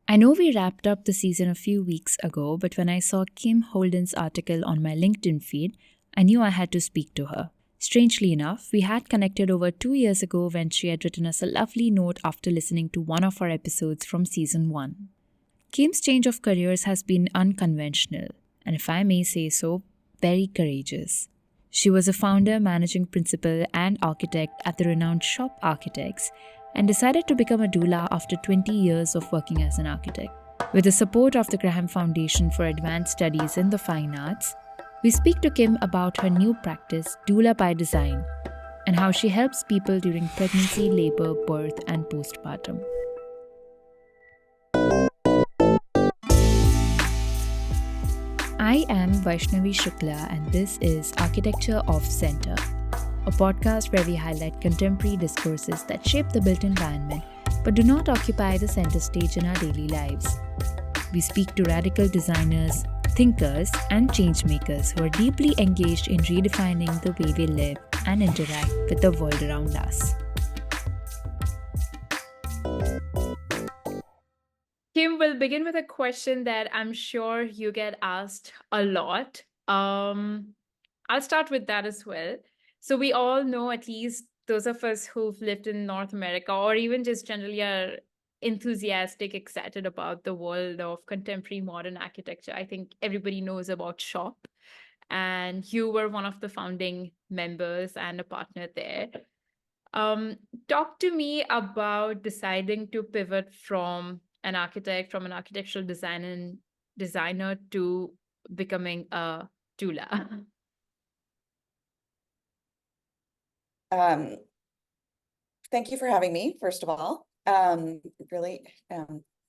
I know we wrapped up the season a few weeks ago, but when I saw Kim Holden's article on my LinkedIn feed, I knew I had to speak to her. Strangely enough, we had connected over 2 years ago when she had written us a lovely note after listening to one of our episodes from season 1. Kim's change of careers has been unconventional, and if I may say so, very courageous. She was a founder, managing principal, and architect at the renowned Shop Architects and decided to become a doula after 20 years of working as an architect. With the support of the Graham Foundation for Advanced Studies in the Fine Arts, we speak to Kim about her new practice, Doula by Design, and how she helps people during pregnancy, labor, birth, and postpartum. I am Vaishnavi Shukla, and this is Architecture of Center, a podcast where we highlight contemporary discourses that shape the built environment but do not occupy the center stage in our daily lives. We speak to radical designers, thinkers, and changemakers who are deeply engaged in redefining the way we live and interact with the world around us. Kim, will begin with a question that I'm sure you get asked a lot. I'll start with that as well. So we all know, at least those of us who've lived in North America, or even just generally are enthusiastic, excited about the world of contemporary modern architecture. I think everybody knows about Shop, and you were one of the founding members and a partner there. Talk to me about deciding to pivot from an architectural designer to becoming a doula. Thank you for having me, first of all. Really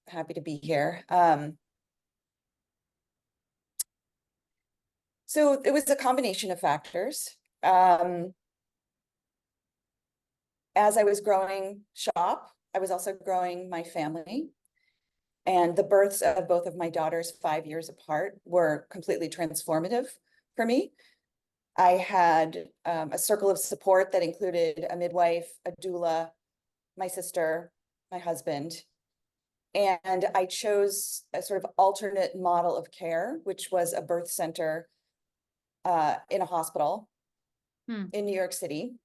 happy to be here. So it was a combination of factors. As I was growing Shop, I was also growing my family. And the births of both of my daughters 5 years apart were completely transformative for me. I had a circle of support that included a midwife, a doula, my sister, my husband. And I chose a sort of alternate model of care, which was a birth center in a hospital in New York City.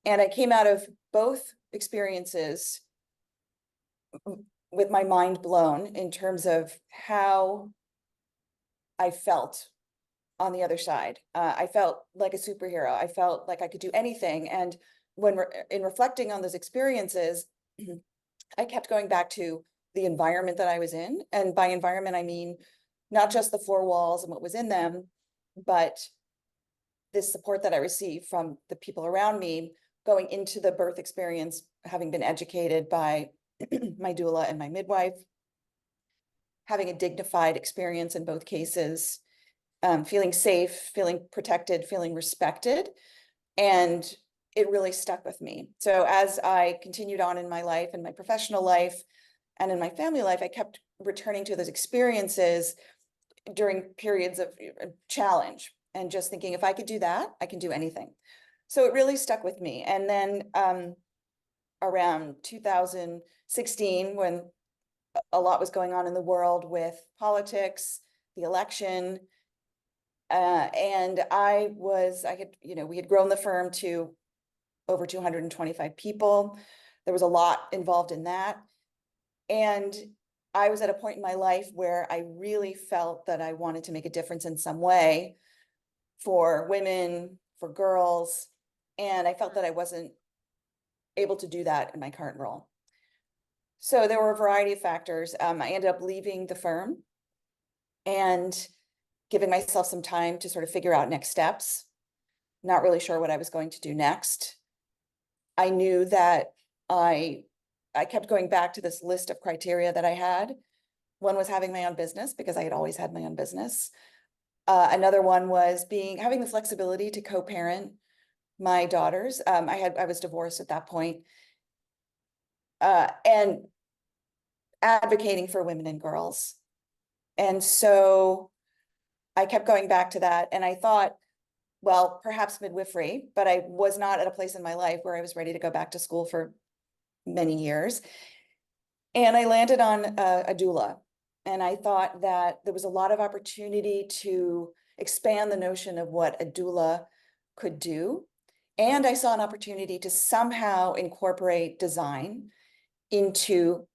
And I came out of both experiences with my mind blown in terms of how I felt on the other side. I felt like a superhero. I felt like I could do anything. And when in reflecting on those experiences, I kept going back to the environment that I was in. And by environment, I mean, not just the four walls and what was in them, but this support that I received from the people around me going into the birth experience, having been educated by my doula and my midwife, having a dignified experience in both cases, feeling safe, feeling protected, feeling respected. And it really stuck with me. So as I continued on in my life and my professional life and in my family life, I kept returning to those experiences during periods of challenge and just thinking, if I could do that, I can do anything. So it really stuck with me. And then around 2016, when a lot was going on in the world with politics, the election, and we had grown the firm to over 225 people. There was a lot involved in that. And I was at a point in my life where I really felt that I wanted to make a difference in some way for women, for girls. And I felt that I wasn't able to do that in my current role. So there were a variety of factors. I ended up leaving the firm and giving myself some time to sort of figure out next steps. Not really sure what I was going to do next. I knew that I kept going back to this list of criteria that I had. One was having my own business, because I had always had my own business. Another one was having the flexibility to co-parent my daughters. I was divorced at that point. And advocating for women and girls. And so I kept going back to that. And I thought, well, perhaps midwifery, but I was not at a place in my life where I was ready to go back to school for many years. And I landed on a doula. And I thought that there was a lot of opportunity to expand the notion of what a doula could do. And I saw an opportunity to somehow incorporate design into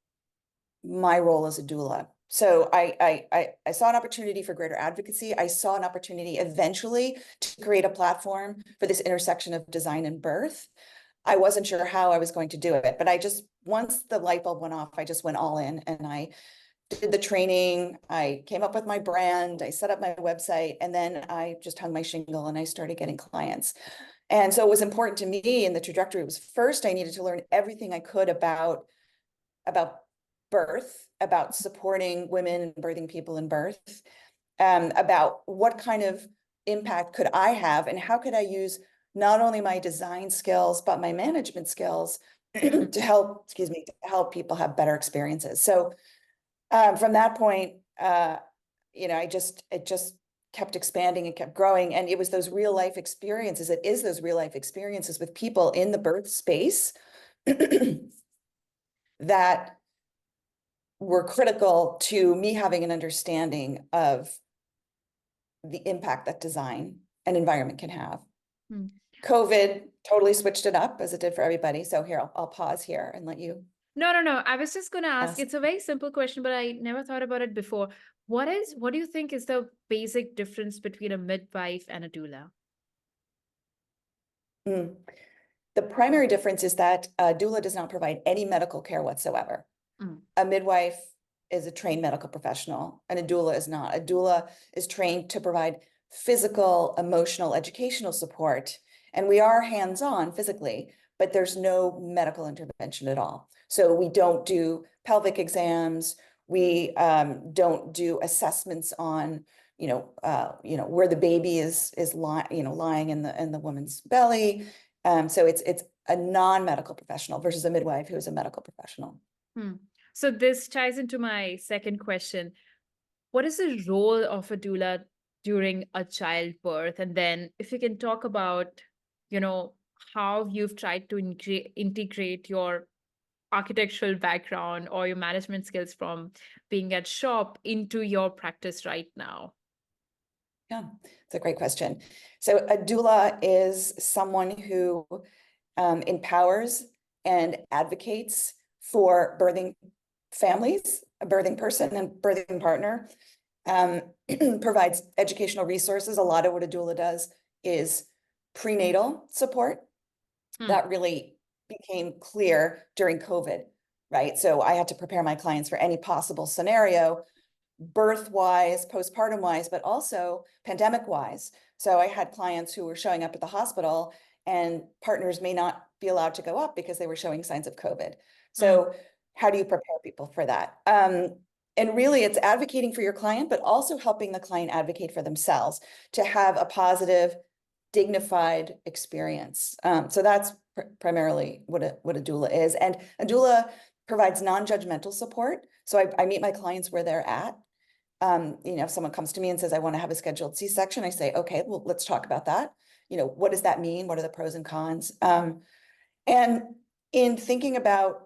my role as a doula. So I saw an opportunity for greater advocacy. I saw an opportunity eventually to create a platform for this intersection of design and birth. I wasn't sure how I was going to do it, but once the light bulb went off, I just went all in and I did the training. I came up with my brand. I set up my website, and then I just hung my shingle and I started getting clients. And so it was important to me in the trajectory was first, I needed to learn everything I could about birth, about supporting women and birthing people in birth, about what kind of impact could I have and how could I use not only my design skills, but my management skills to help people have better experiences. So from that point, it just kept expanding and kept growing. And it was those real life experiences. It is those real life experiences with people in the birth space that were critical to me having an understanding of the impact that design and environment can have. Hmm. COVID totally switched it up as it did for everybody. So here, I'll pause here and let you. No. I was just going to ask, it's a very simple question, but I never thought about it before. What do you think is the basic difference between a midwife and a doula? The primary difference is that a doula does not provide any medical care whatsoever. A midwife is a trained medical professional, and a doula is not. A doula is trained to provide physical, emotional, educational support, and we are hands-on physically, but there's no medical intervention at all. So we don't do pelvic exams. We don't do assessments on, where the baby is lying in the woman's belly. So it's a non-medical professional versus a midwife who is a medical professional. So this ties into my second question. What is the role of a doula during a childbirth? And then if you can talk about, how you've tried to integrate your architectural background or your management skills from being at shop into your practice right now. Yeah, it's a great question. So a doula is someone who empowers and advocates for birthing families, a birthing person and birthing partner, provides educational resources. A lot of what a doula does is prenatal support. That really became clear during COVID, right? So I had to prepare my clients for any possible scenario, birth-wise, postpartum-wise, but also pandemic-wise. So I had clients who were showing up at the hospital and partners may not be allowed to go up because they were showing signs of COVID. So how do you prepare people for that? And really it's advocating for your client, but also helping the client advocate for themselves to have a positive, dignified experience. So that's primarily what a doula is. And a doula provides non-judgmental support. So I meet my clients where they're at. If someone comes to me and says, I want to have a scheduled C-section, I say, okay, well, let's talk about that. What does that mean? What are the pros and cons? And in thinking about,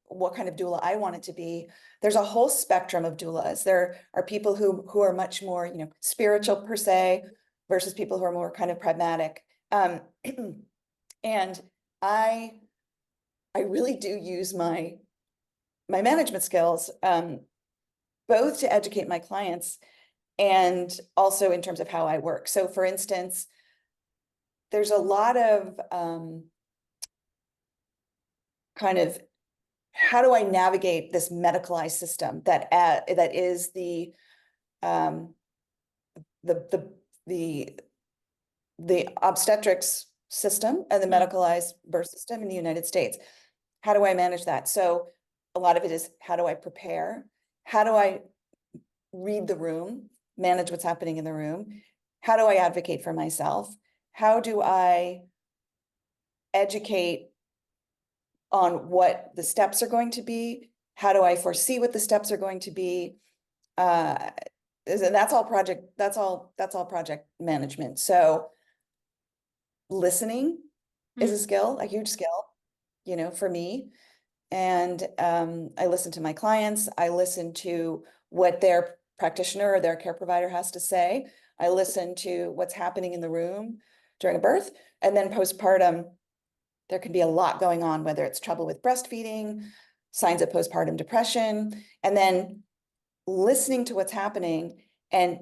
what kind of doula I want it to be, there's a whole spectrum of doulas. There are people who are much more, spiritual per se, versus people who are more kind of pragmatic. And I really do use my management skills, both to educate my clients and also in terms of how I work. So for instance, there's a lot of kind of how do I navigate this medicalized system that is the obstetrics system and the medicalized birth system in the United States. How do I manage that? So a lot of it is, how do I prepare? How do I read the room, manage what's happening in the room? How do I advocate for myself? How do I educate on what the steps are going to be? How do I foresee what the steps are going to be? And that's all project management. So listening is a skill, a huge skill, for me. And I listen to my clients. I listen to what their practitioner or their care provider has to say. I listen to what's happening in the room during a birth. And then postpartum, there can be a lot going on, whether it's trouble with breastfeeding, signs of postpartum depression, and then listening to what's happening and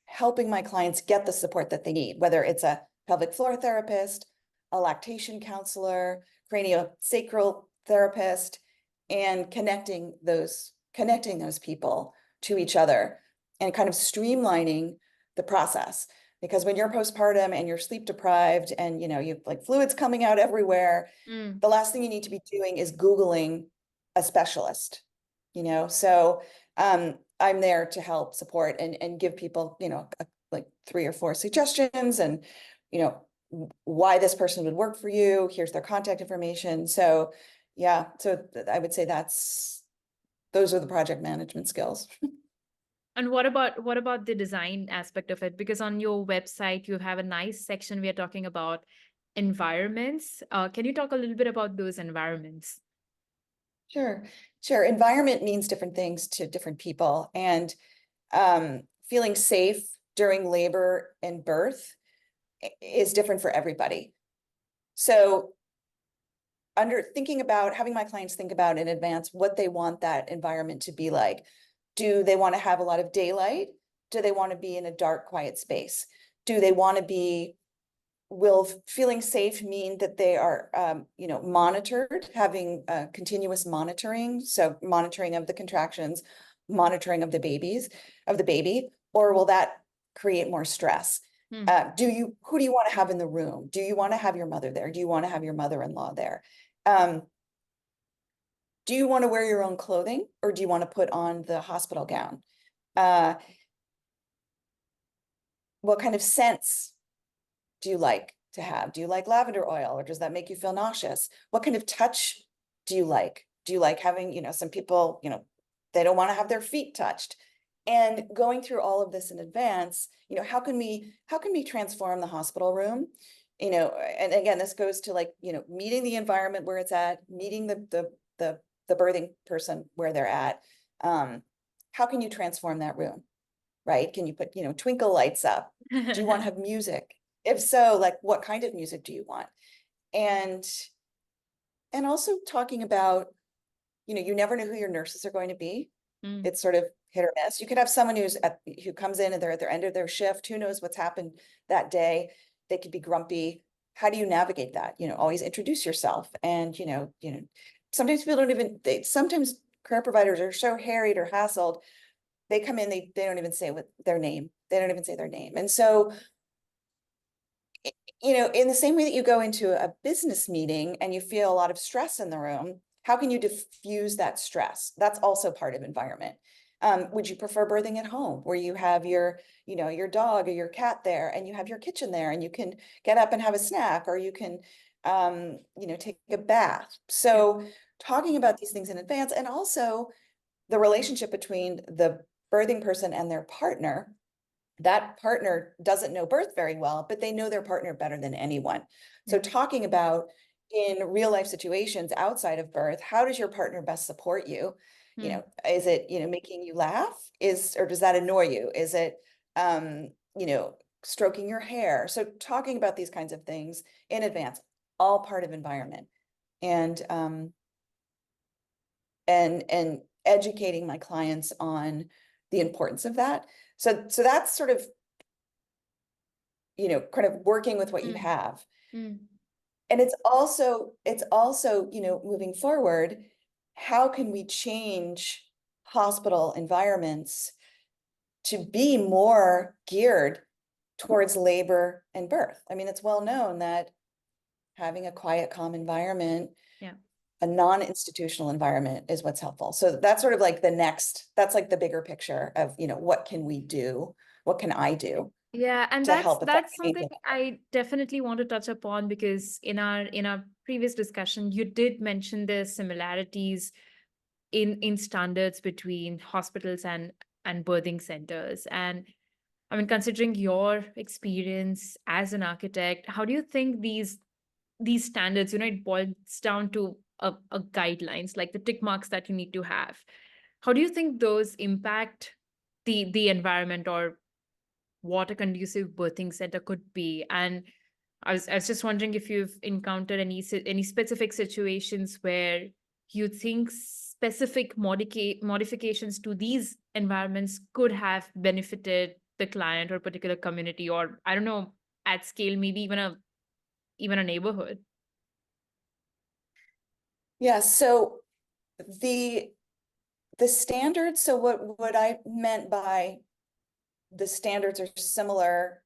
helping my clients get the support that they need, whether it's a pelvic floor therapist, a lactation counselor, craniosacral therapist, and connecting those people to each other and kind of streamlining the process. Because when you're postpartum and you're sleep deprived and you've like fluids coming out everywhere, the last thing you need to be doing is Googling a specialist, So I'm there to help support and give people, like 3 or 4 suggestions and, why this person would work for you. Here's their contact information. So yeah, so I would say those are the project management skills. And what about the design aspect of it? Because on your website, you have a nice section we are talking about environments. Can you talk a little bit about those environments? Sure. Environment means different things to different people, and feeling safe during labor and birth is different for everybody. So having my clients think about in advance what they want that environment to be like. Do they want to have a lot of daylight? Do they want to be in a dark, quiet space? Do they want to be Will feeling safe mean that they are, monitored, having continuous monitoring? So monitoring of the contractions, monitoring of the baby, or will that create more stress? Hmm. Who do you want to have in the room? Do you want to have your mother there? Do you want to have your mother-in-law there? Do you want to wear your own clothing, or do you want to put on the hospital gown? What kind of scents do you like to have? Do you like lavender oil, or does that make you feel nauseous? What kind of touch do you like? Do you like having, some people, they don't want to have their feet touched. And going through all of this in advance, how can we transform the hospital room? And again, this goes to like, meeting the environment where it's at, meeting the birthing person where they're at. How can you transform that room? Right? Can you put, twinkle lights up? Do you want to have music? If so, like, what kind of music do you want? And also talking about, you never know who your nurses are going to be. It's sort of hit or miss. You could have someone who comes in and they're at their end of their shift. Who knows what's happened that day? They could be grumpy. How do you navigate that? Always introduce yourself. And, sometimes people don't even, sometimes care providers are so harried or hassled. They come in, they don't even say their name. They don't even say their name. And so, in the same way that you go into a business meeting and you feel a lot of stress in the room, how can you diffuse that stress? That's also part of environment. Would you prefer birthing at home, where you have your dog or your cat there, and you have your kitchen there, and you can get up and have a snack, or you can, take a bath? So talking about these things in advance, and also the relationship between the birthing person and their partner. That partner doesn't know birth very well, but they know their partner better than anyone. So talking about in real life situations outside of birth, how does your partner best support you? Is it, making you laugh? Or does that annoy you? Is it, stroking your hair? So talking about these kinds of things in advance, all part of environment. And educating my clients on the importance of that. So that's sort of, kind of working with what you have. And it's also, moving forward, how can we change hospital environments to be more geared towards labor and birth? I mean, it's well known that having a quiet, calm environment, a non-institutional environment, is what's helpful. So that's sort of like that's like the bigger picture of, what can we do? What can I do? Yeah, and to help that's change something it? I definitely want to touch upon, because in our previous discussion, you did mention the similarities in standards between hospitals and birthing centers. And I mean, considering your experience as an architect, how do you think these standards, it boils down to a guidelines, like the tick marks that you need to have. How do you think those impact the environment, or what a conducive birthing center could be? And I was just wondering if you've encountered any specific situations where you think specific modifications to these environments could have benefited the client or particular community, or I don't know, at scale, maybe even a neighborhood. Yeah, so the standards, so what I meant by the standards are similar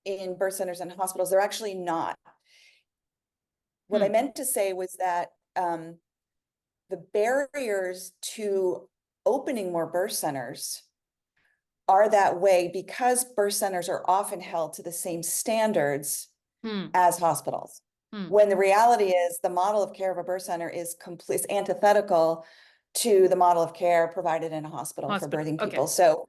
in birth centers and hospitals, they're actually not. What I meant to say was that the barriers to opening more birth centers are that way because birth centers are often held to the same standards as hospitals. When the reality is the model of care of a birth center is antithetical to the model of care provided in a hospital for birthing people. Okay. So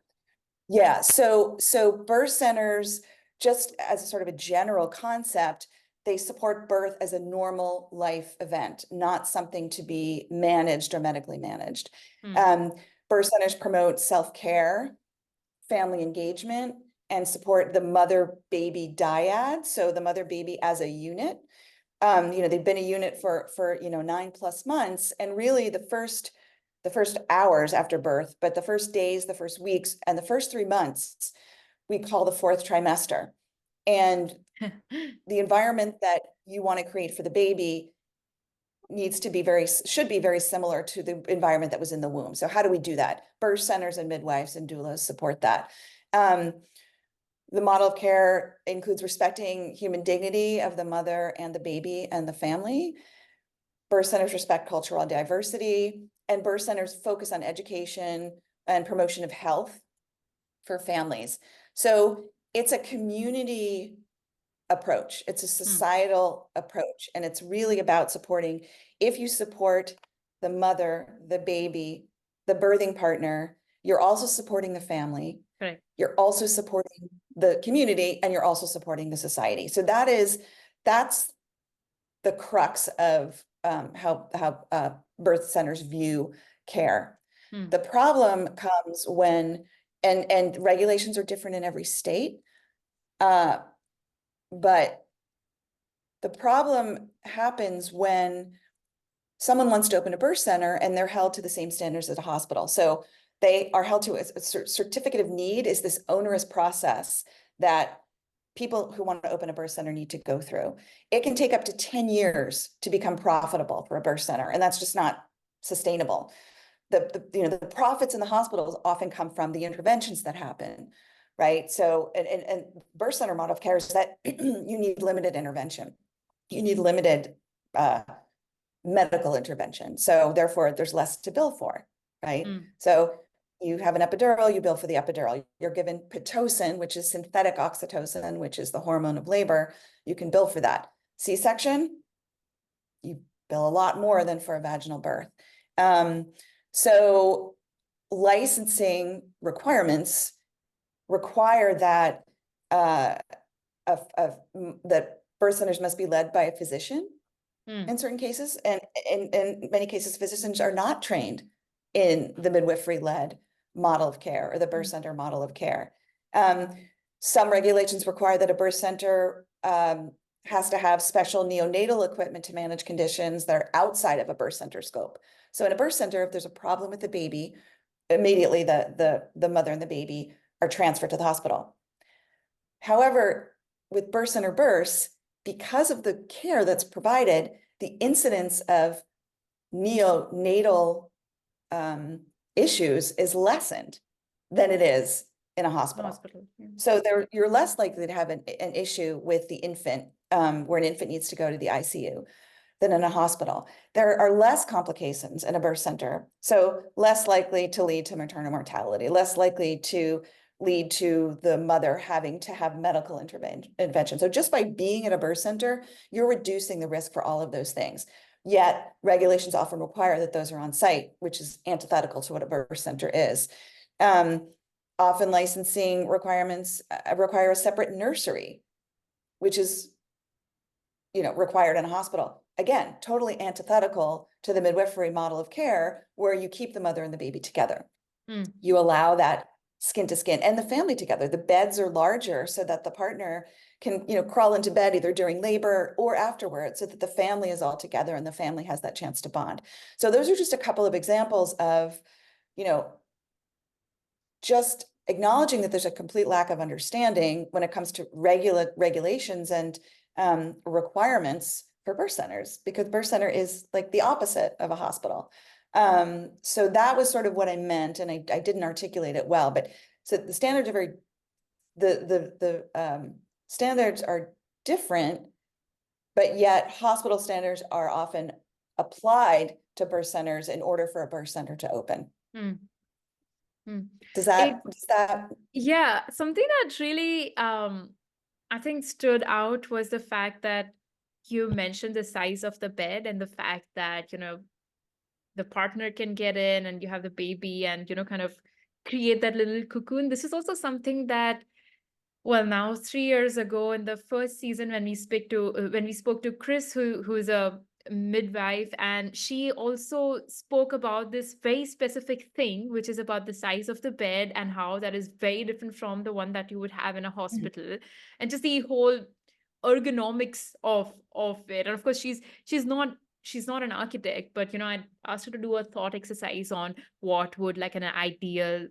yeah, so birth centers, just as a sort of a general concept, they support birth as a normal life event, not something to be managed or medically managed. Birth centers promote self-care, family engagement, and support the mother-baby dyad, so the mother-baby as a unit. They've been a unit for 9+ months, and really the first hours after birth, but the first days, the first weeks, and the first 3 months, we call the fourth trimester. And the environment that you want to create for the baby should be very similar to the environment that was in the womb. So how do we do that? Birth centers and midwives and doulas support that. The model of care includes respecting human dignity of the mother and the baby and the family. Birth centers respect cultural diversity, and birth centers focus on education and promotion of health for families. So it's a community approach. It's a societal approach, and it's really about supporting. If you support the mother, the baby, the birthing partner, you're also supporting the family. Right. You're also supporting the community, and you're also supporting the society. So that's the crux of how birth centers view care. The problem comes when, and regulations are different in every state, but the problem happens when someone wants to open a birth center and they're held to the same standards as a hospital. So they are held to a certificate of need is this onerous process that people who want to open a birth center need to go through. It can take up to 10 years to become profitable for a birth center, and that's just not sustainable. The profits in the hospitals often come from the interventions that happen, right? So, and birth center model of care is that you need limited intervention. You need limited medical intervention. So therefore, there's less to bill for, right? So you have an epidural, you bill for the epidural. You're given Pitocin, which is synthetic oxytocin, which is the hormone of labor. You can bill for that. C-section, you bill a lot more than for a vaginal birth. So licensing requirements require that that birth centers must be led by a physician in certain cases, and in many cases, physicians are not trained in the midwifery-led model of care or the birth center model of care. Some regulations require that a birth center has to have special neonatal equipment to manage conditions that are outside of a birth center scope. So in a birth center, if there's a problem with the baby, immediately the mother and the baby are transferred to the hospital. However, with birth center births, because of the care that's provided, the incidence of neonatal issues is lessened than it is in a hospital. Yeah. So you're less likely to have an issue with the infant, where an infant needs to go to the ICU, than in a hospital. There are less complications in a birth center, so less likely to lead to maternal mortality, less likely to lead to the mother having to have medical intervention. So just by being at a birth center, you're reducing the risk for all of those things. Yet regulations often require that those are on site, which is antithetical to what a birth center is. Often licensing requirements require a separate nursery, which is required in a hospital. again, totally antithetical to the midwifery model of care, where you keep the mother and the baby together. You allow that skin to skin and the family together. The beds are larger so that the partner can, crawl into bed either during labor or afterwards, so that the family is all together and the family has that chance to bond. So those are just a couple of examples of, just acknowledging that there's a complete lack of understanding when it comes to regulations and requirements for birth centers, because birth center is like the opposite of a hospital. So that was sort of what I meant, and I didn't articulate it well, but so the standards are very, the standards are different, but yet hospital standards are often applied to birth centers in order for a birth center to open. Does that Yeah, something that really I think stood out was the fact that you mentioned the size of the bed and the fact that, the partner can get in and you have the baby and, kind of create that little cocoon. This is also something that, well, now 3 years ago in the first season, when we spoke to Chris, who's a midwife, and she also spoke about this very specific thing, which is about the size of the bed and how that is very different from the one that you would have in a hospital, and just the whole ergonomics of it. And of course, she's not an architect, but I asked her to do a thought exercise on what would like an ideal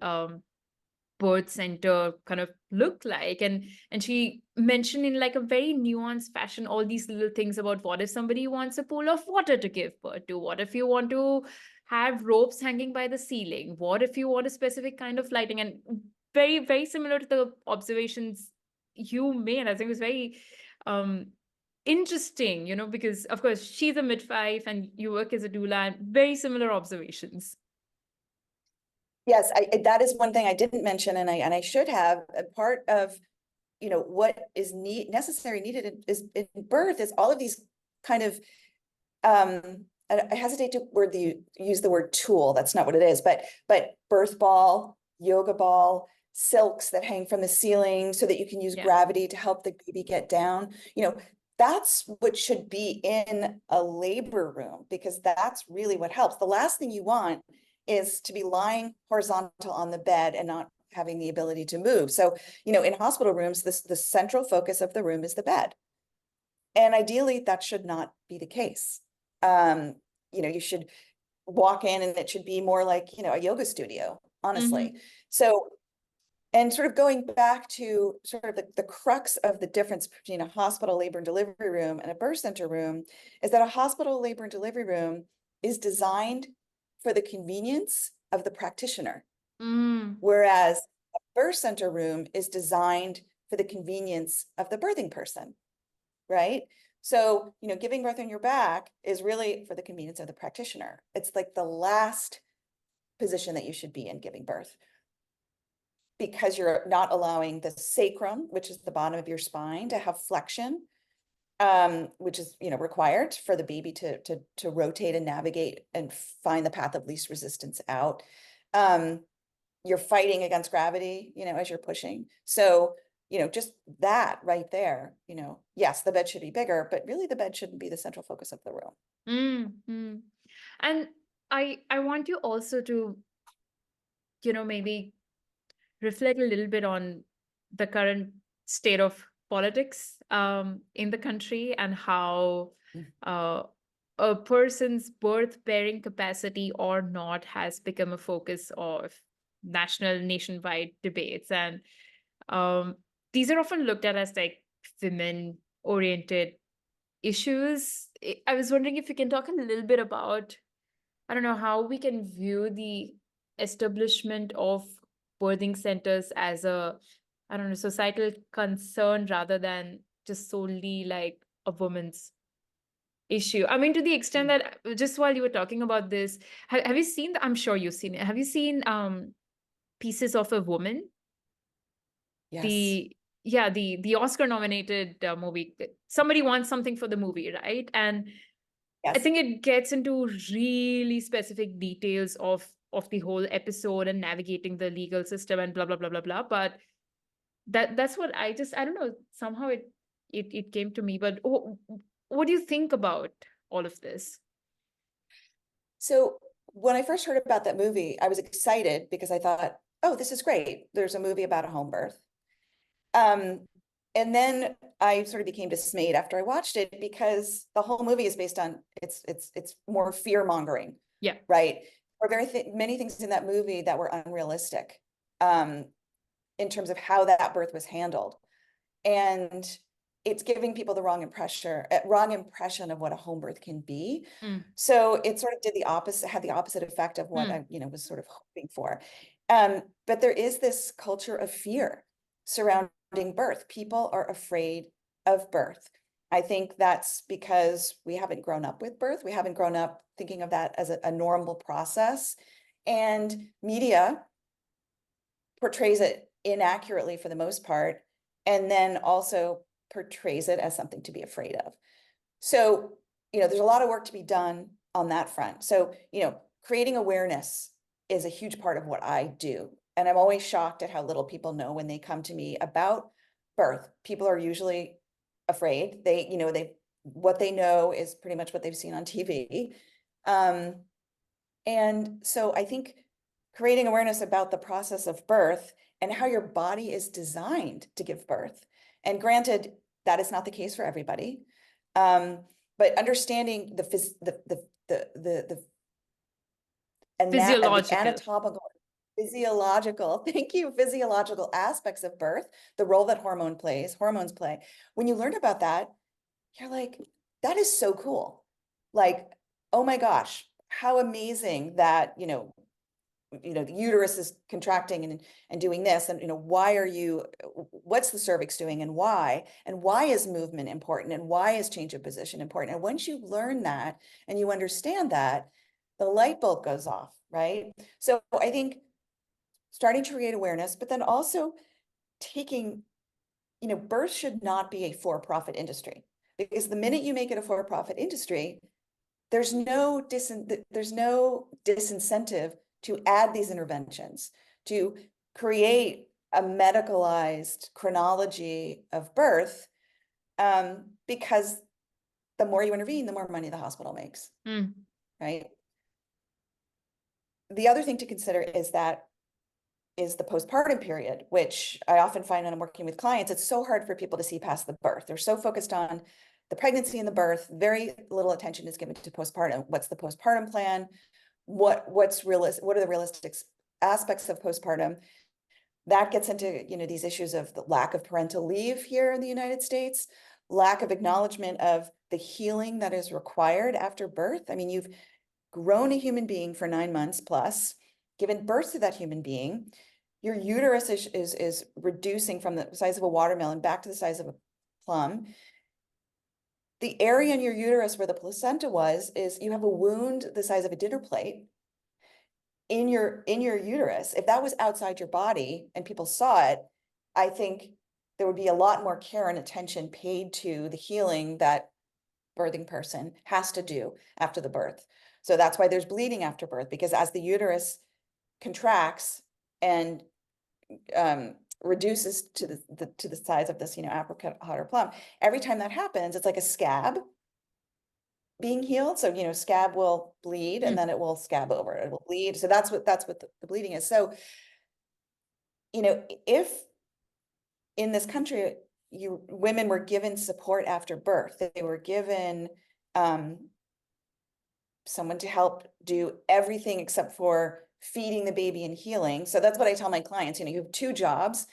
birth center kind of look like, and she mentioned in like a very nuanced fashion all these little things about what if somebody wants a pool of water to give birth to, what if you want to have ropes hanging by the ceiling, what if you want a specific kind of lighting, and very, very similar to the observations you made. I think it was very interesting, because of course she's a midwife and you work as a doula, and very similar observations. Yes, that is one thing I didn't mention, and I should have. A part of, what is needed is in birth is all of these kind of, I hesitate to use the word tool. That's not what it is, but birth ball, yoga ball, silks that hang from the ceiling so that you can use gravity to help the baby get down. That's what should be in a labor room, because that's really what helps. The last thing you want is to be lying horizontal on the bed and not having the ability to move. So, in hospital rooms, the central focus of the room is the bed. And ideally, that should not be the case. You should walk in and it should be more like, a yoga studio, honestly. So, and sort of going back to sort of the crux of the difference between a hospital labor and delivery room and a birth center room is that a hospital labor and delivery room is designed for the convenience of the practitioner, whereas a birth center room is designed for the convenience of the birthing person, right? So, giving birth on your back is really for the convenience of the practitioner. It's like the last position that you should be in giving birth, because you're not allowing the sacrum, which is the bottom of your spine, to have flexion, which is, required for the baby to rotate and navigate and find the path of least resistance out. You're fighting against gravity, as you're pushing. So, just that right there, yes, the bed should be bigger, but really the bed shouldn't be the central focus of the room. And I want you also to, maybe reflect a little bit on the current state of politics in the country, and how a person's birth bearing capacity or not has become a focus of nationwide debates. And these are often looked at as like women oriented issues. I was wondering if you can talk a little bit about, I don't know, how we can view the establishment of birthing centers as a, I don't know, societal concern rather than just solely like a woman's issue. I mean, to the extent that just while you were talking about this, have you seen, I'm sure you've seen it, have you seen Pieces of a Woman? Yes. The Oscar nominated movie. Somebody wants something for the movie, right? And Yes. I think it gets into really specific details of the whole episode and navigating the legal system and blah blah blah blah blah. But that's what I don't know, somehow it came to me. But what do you think about all of this? So when I first heard about that movie, I was excited because I thought, oh, this is great. There's a movie about a home birth. And then I sort of became dismayed after I watched it because the whole movie is based on it's more fear mongering. Yeah. Right. Or many things in that movie that were unrealistic in terms of how that birth was handled. And it's giving people the wrong impression of what a home birth can be. So it sort of did the opposite, had the opposite effect of what I, was sort of hoping for. But there is this culture of fear surrounding birth. People are afraid of birth. I think that's because we haven't grown up with birth. We haven't grown up thinking of that as a normal process. And media portrays it inaccurately for the most part, and then also portrays it as something to be afraid of. So, there's a lot of work to be done on that front. So, creating awareness is a huge part of what I do. And I'm always shocked at how little people know when they come to me about birth. People are usually afraid. What they know is pretty much what they've seen on TV. And so I think creating awareness about the process of birth and how your body is designed to give birth. And granted, that is not the case for everybody. But understanding the anatomical, physiological aspects of birth, the role that hormones play. When you learn about that, you're like, that is so cool. Like, oh my gosh, how amazing that, the uterus is contracting and doing this, and what's the cervix doing, and why is movement important, and why is change of position important? And once you learn that and you understand that, the light bulb goes off, right? So I think starting to create awareness, but then also taking, birth should not be a for-profit industry, because the minute you make it a for-profit industry, there's no disincentive to add these interventions, to create a medicalized chronology of birth, because the more you intervene, the more money the hospital makes, right? The other thing to consider is the postpartum period, which I often find when I'm working with clients, it's so hard for people to see past the birth. They're so focused on the pregnancy and the birth, very little attention is given to postpartum. What's the postpartum plan? What's realistic? What are the realistic aspects of postpartum? That gets into, these issues of the lack of parental leave here in the United States, lack of acknowledgement of the healing that is required after birth. I mean, you've grown a human being for 9 months plus, given birth to that human being. Your uterus is reducing from the size of a watermelon back to the size of a plum. The area in your uterus where the placenta is you have a wound the size of a dinner plate in your uterus. If that was outside your body and people saw it, I think there would be a lot more care and attention paid to the healing that birthing person has to do after the birth. So that's why there's bleeding after birth, because as the uterus contracts and reduces to the size of this, apricot or plum, every time that happens, it's like a scab being healed. So, scab will bleed and then it will scab over, it will bleed. So that's what the bleeding is. So, if in this country, women were given support after birth, they were given someone to help do everything except for feeding the baby and healing. So that's what I tell my clients, you have 2 jobs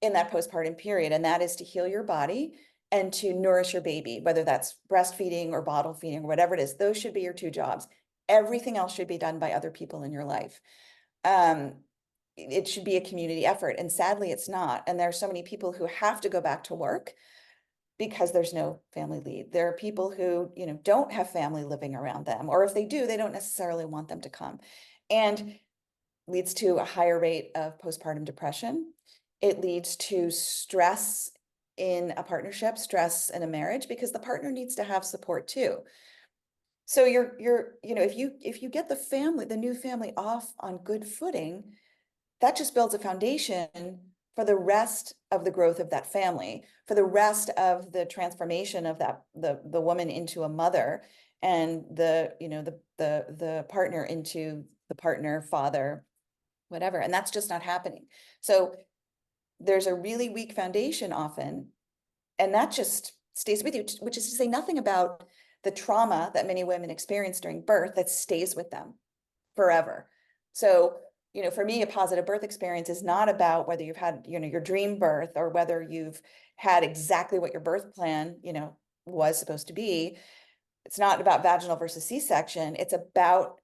in that postpartum period, and that is to heal your body and to nourish your baby, whether that's breastfeeding or bottle feeding or whatever it is. Those should be your 2 jobs. Everything else should be done by other people in your life. It should be a community effort, and sadly it's not. And there are so many people who have to go back to work because there's no family lead. There are people who, don't have family living around them, or if they do, they don't necessarily want them to come, and leads to a higher rate of postpartum depression. It leads to stress in a partnership, stress in a marriage, because the partner needs to have support too. So if you get the new family off on good footing, that just builds a foundation for the rest of the growth of that family, for the rest of the transformation of that, the woman into a mother, and the partner into the partner, father, whatever. And that's just not happening. So there's a really weak foundation often, and that just stays with you, which is to say nothing about the trauma that many women experience during birth that stays with them forever. So, for me, a positive birth experience is not about whether you've had, your dream birth, or whether you've had exactly what your birth plan, was supposed to be. It's not about vaginal versus C-section. It's about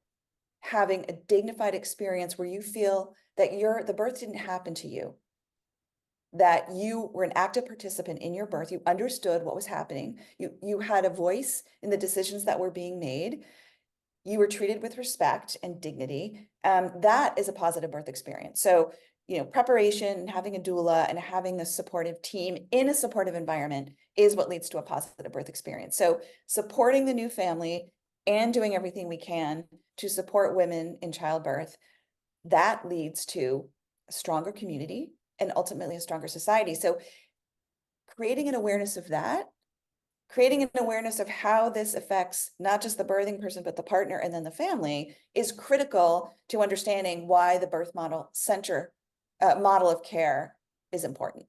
having a dignified experience where you feel that the birth didn't happen to you, that you were an active participant in your birth. You understood what was happening. You had a voice in the decisions that were being made. You were treated with respect and dignity. That is a positive birth experience. So, preparation, having a doula, and having the supportive team in a supportive environment is what leads to a positive birth experience. So supporting the new family and doing everything we can to support women in childbirth, that leads to a stronger community and ultimately a stronger society. So creating an awareness of that, creating an awareness of how this affects not just the birthing person, but the partner and then the family, is critical to understanding why the birth model of care is important.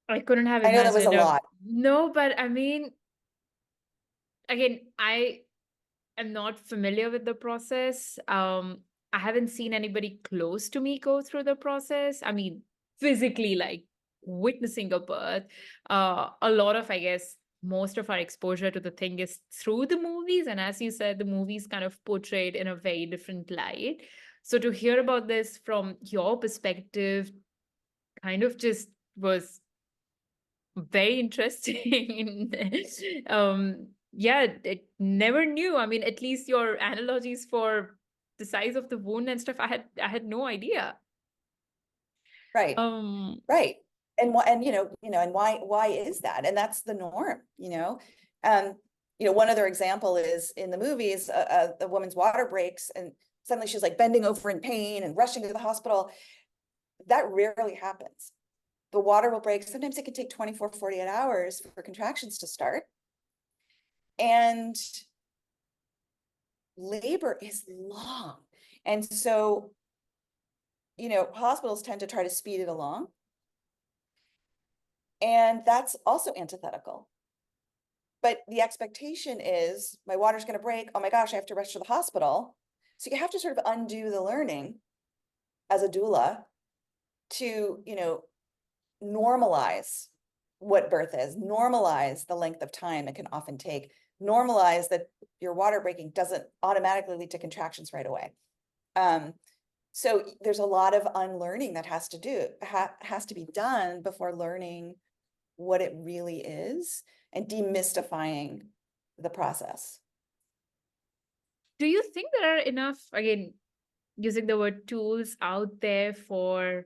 I couldn't have I know that was a imagined lot. No, but I mean, again, I am not familiar with the process. I haven't seen anybody close to me go through the process. I mean, physically, like witnessing a birth. A lot of, I guess, most of our exposure to the thing is through the movies. And as you said, the movies kind of portrayed in a very different light. So to hear about this from your perspective kind of just was very interesting. Yeah, it never knew. I mean, at least your analogies for the size of the wound and stuff, I had no idea. Right. Um, Right. And why, and why is that? And that's the norm, one other example is in the movies, the woman's water breaks and suddenly she's like bending over in pain and rushing to the hospital. That rarely happens. The water will break. Sometimes it can take 24, 48 hours for contractions to start. And labor is long. And so, hospitals tend to try to speed it along. And that's also antithetical. But the expectation is my water's going to break. Oh my gosh, I have to rush to the hospital. So you have to sort of undo the learning as a doula to, normalize what birth is, normalize the length of time it can often take, normalize that your water breaking doesn't automatically lead to contractions right away. So there's a lot of unlearning that has to be done before learning what it really is and demystifying the process. do you think there are enough, again, using the word tools out there for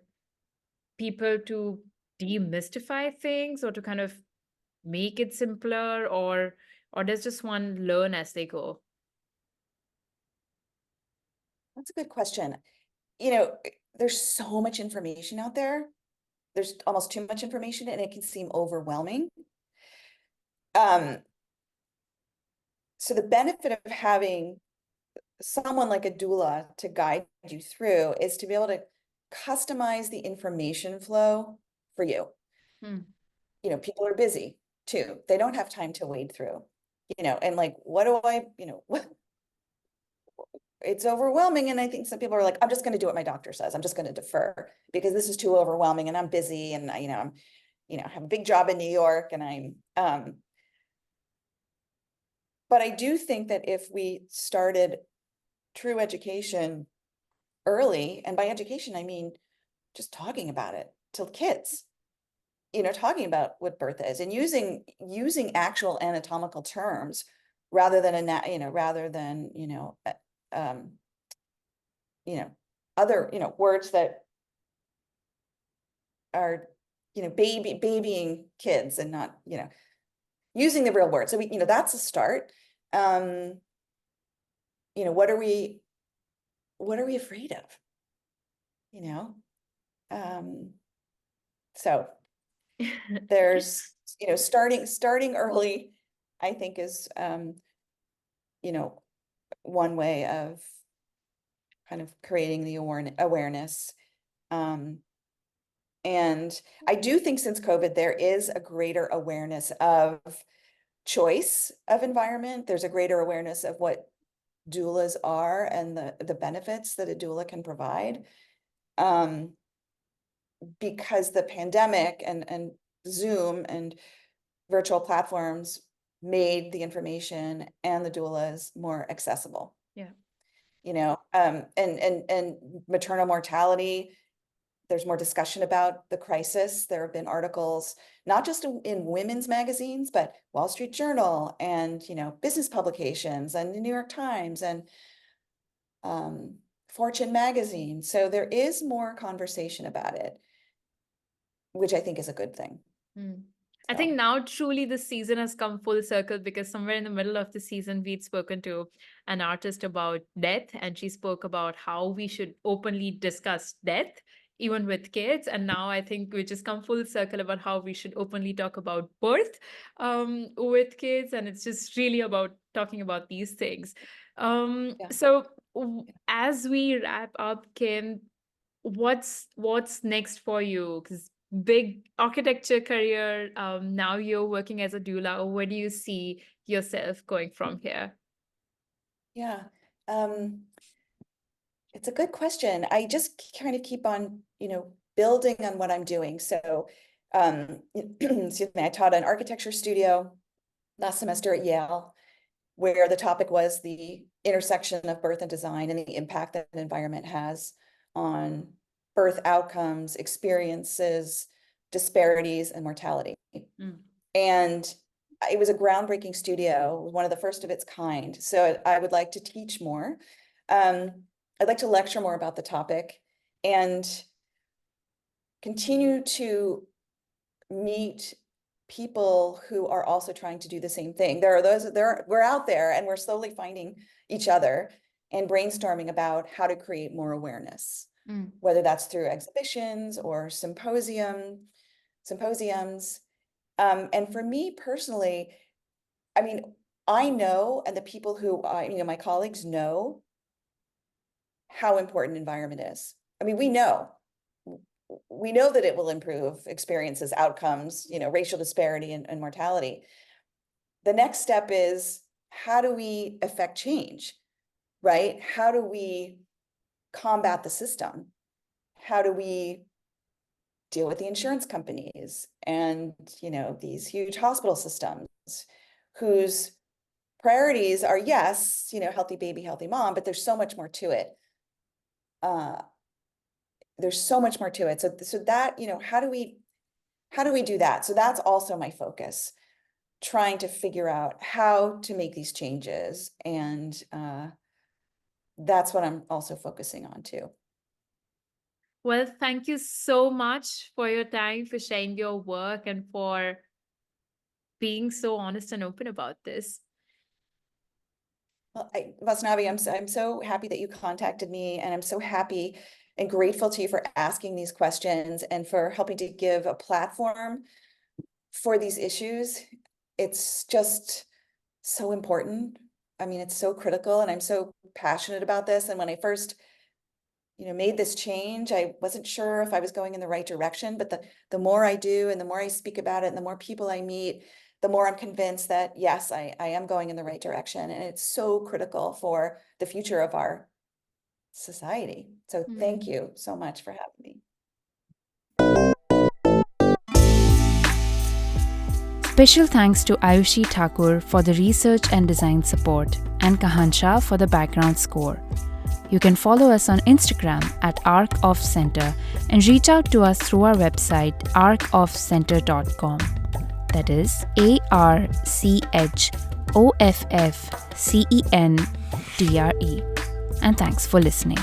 people to demystify things or to kind of make it simpler, or does just one learn as they go? That's a good question. There's so much information out there. There's almost too much information and it can seem overwhelming. So the benefit of having someone like a doula to guide you through is to be able to customize the information flow for you. People are busy too. They don't have time to wade through, and like, what do I, it's overwhelming. And I think some people are like, I'm just going to do what my doctor says. I'm just going to defer because this is too overwhelming and I'm busy and I'm, have a big job in New York and but I do think that if we started true education early, and by education, I mean, just talking about it to kids, talking about what birth is and using actual anatomical terms rather than other, words that are, babying kids and not, using the real word. So that's a start. What are we afraid of? So there's, starting early, I think is, one way of kind of creating the awareness. And I do think since COVID, there is a greater awareness of choice of environment. There's a greater awareness of what doulas are and the benefits that a doula can provide. Because the pandemic and Zoom and virtual platforms made the information and the doulas more accessible. Yeah. And maternal mortality, there's more discussion about the crisis. There have been articles, not just in women's magazines, but Wall Street Journal and, business publications and the New York Times and Fortune magazine. So there is more conversation about it, which I think is a good thing. I think now truly this season has come full circle, because somewhere in the middle of the season, we'd spoken to an artist about death, and she spoke about how we should openly discuss death, even with kids. And now I think we just come full circle about how we should openly talk about birth with kids. And it's just really about talking about these things. So as we wrap up, Kim, what's next for you? Because big architecture career, now you're working as a doula. Where do you see yourself going from here? Yeah, it's a good question. I just kind of keep on, building on what I'm doing. So, excuse me, I taught an architecture studio last semester at Yale, where the topic was the intersection of birth and design and the impact that an environment has on birth outcomes, experiences, disparities, and mortality. And it was a groundbreaking studio, one of the first of its kind. So I would like to teach more. I'd like to lecture more about the topic and continue to meet people who are also trying to do the same thing. We're out there and we're slowly finding each other and brainstorming about how to create more awareness, whether that's through exhibitions or symposiums. And for me personally, I mean, I know, and the people who, my colleagues know how important environment is. I mean, we know that it will improve experiences, outcomes, racial disparity and mortality. The next step is, how do we affect change, right? How do we combat the system? How do we deal with the insurance companies and, these huge hospital systems whose priorities are, yes, healthy baby, healthy mom, but there's so much more to it. There's so much more to it. So that, how do we do that? So that's also my focus, trying to figure out how to make these changes. And that's what I'm also focusing on too. Well, thank you so much for your time, for sharing your work, and for being so honest and open about this. Well, Vaishnavi, I'm so happy that you contacted me, and I'm so happy and grateful to you for asking these questions and for helping to give a platform for these issues. It's just so important. I mean, it's so critical, and I'm so passionate about this. And when I first, made this change, I wasn't sure if I was going in the right direction, but the more I do and the more I speak about it and the more people I meet, the more I'm convinced that, yes, I am going in the right direction. And it's so critical for the future of our society. So thank you so much for having me. Special thanks to Ayushi Thakur for the research and design support, and Kahan Shah for the background score. You can follow us on Instagram at arcoffcenter and reach out to us through our website arcoffcenter.com. That is ARCHOFFCENTRE. And thanks for listening.